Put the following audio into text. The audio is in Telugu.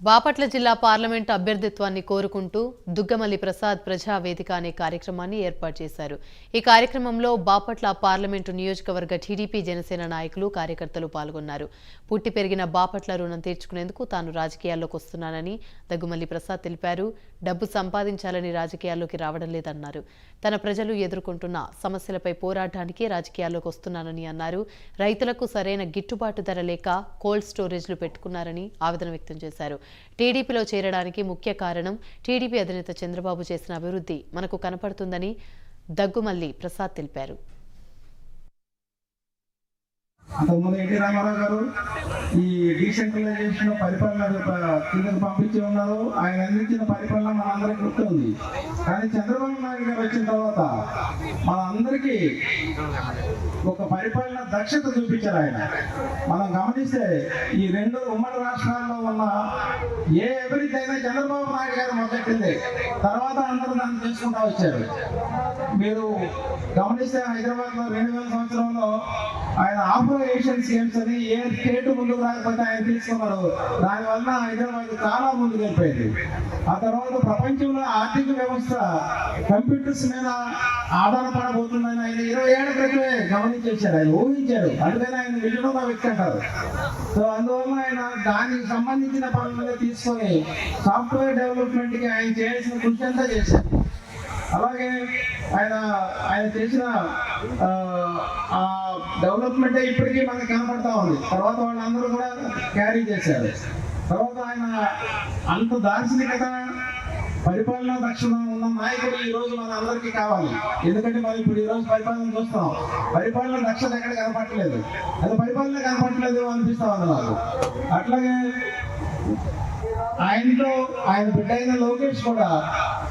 బాపట్ల జిల్లా పార్లమెంటు అభ్యర్థిత్వాన్ని కోరుకుంటూ దుగ్గమల్లి ప్రసాద్ ప్రజావేదిక అనే కార్యక్రమాన్ని ఏర్పాటు చేశారు. ఈ కార్యక్రమంలో బాపట్ల పార్లమెంటు నియోజకవర్గ టీడీపీ జనసేన నాయకులు కార్యకర్తలు పాల్గొన్నారు. పుట్టి పెరిగిన బాపట్ల రుణం తీర్చుకునేందుకు తాను రాజకీయాల్లోకి వస్తున్నానని దగ్గుమల్లి ప్రసాద్ తెలిపారు. డబ్బు సంపాదించాలని రాజకీయాల్లోకి రావడం లేదన్నారు. తన ప్రజలు ఎదుర్కొంటున్న సమస్యలపై పోరాటానికి రాజకీయాల్లోకి వస్తున్నానని అన్నారు. రైతులకు సరైన గిట్టుబాటు ధర లేక కోల్డ్ స్టోరేజ్లు పెట్టుకున్నారని ఆవేదన వ్యక్తం చేశారు. టీడీపీలో చేరడానికి ముఖ్య కారణం టీడీపీ అధినేత చంద్రబాబు చేసిన అభివృద్ధి మనకు కనపడుతుందని దగ్గుమల్లి ప్రసాద్ తెలిపారు. అంతకుముందు ఎన్టీ రామారావు గారు ఈ డీసెంట్రలైజేషన్ పరిపాలన కిందకు పంపించి ఉన్నారు. ఆయన అందించిన పరిపాలన మనందరికీ గుర్తుంది. కానీ చంద్రబాబు నాయుడు గారు వచ్చిన తర్వాత మనందరికీ ఒక పరిపాలన దక్షత చూపించారు ఆయన. మనం గమనిస్తే ఈ రెండు ఉమ్మడి రాష్ట్రాల్లో ఉన్న ఏ అభివృద్ధి అయినా చంద్రబాబు నాయుడు గారు మొదలెట్టింది, తర్వాత అందరూ దాన్ని చేసుకుంటూ వచ్చారు. మీరు గమనిస్తే హైదరాబాద్లో 2000 సంవత్సరంలో ఆయన ఆపరేషన్ గేమ్స్ అని ఏ స్టేట్ ముందుకు రాకపోతే ఆయన తీసుకున్నారు. దానివల్ల హైదరాబాద్ చాలా ముందుకు వెళ్ళిపోయింది. ఆ తర్వాత ప్రపంచంలో ఆర్థిక వ్యవస్థ కంప్యూటర్స్ మీద ఆధారపడబోతుందని ఆయన 20 ఏళ్ల క్రితమే గమనించేశాడు. ఆయన ఊహించాడు. అందుకని ఆయన విజయనగర వ్యక్తి అంటారు. సో అందువల్ల ఆయన దానికి సంబంధించిన పనులు తీసుకొని సాఫ్ట్వేర్ డెవలప్మెంట్కి ఆయన చేయాల్సిన కృషి అంతా చేశారు. అలాగే ఆయన చేసిన డెవలప్మెంట్ ఇప్పటికీ మనకు కనపడతా ఉంది. తర్వాత వాళ్ళందరూ కూడా క్యారీ చేశారు. తర్వాత ఆయన అంత దార్శనికత పరిపాలనా దక్షత ఉన్న నాయకుడు ఈ రోజు మన అందరికీ కావాలి. ఎందుకంటే మనం ఇప్పుడు ఈ రోజు పరిపాలన చూస్తున్నాం. పరిపాలన దక్షత ఎక్కడ కనపడలేదు, అది పరిపాలన కనపడలేదు అనిపిస్తా ఉంది నాకు. అట్లాగే ఆయనతో ఆయన బిడ్డ అయిన లోకేష్ కూడా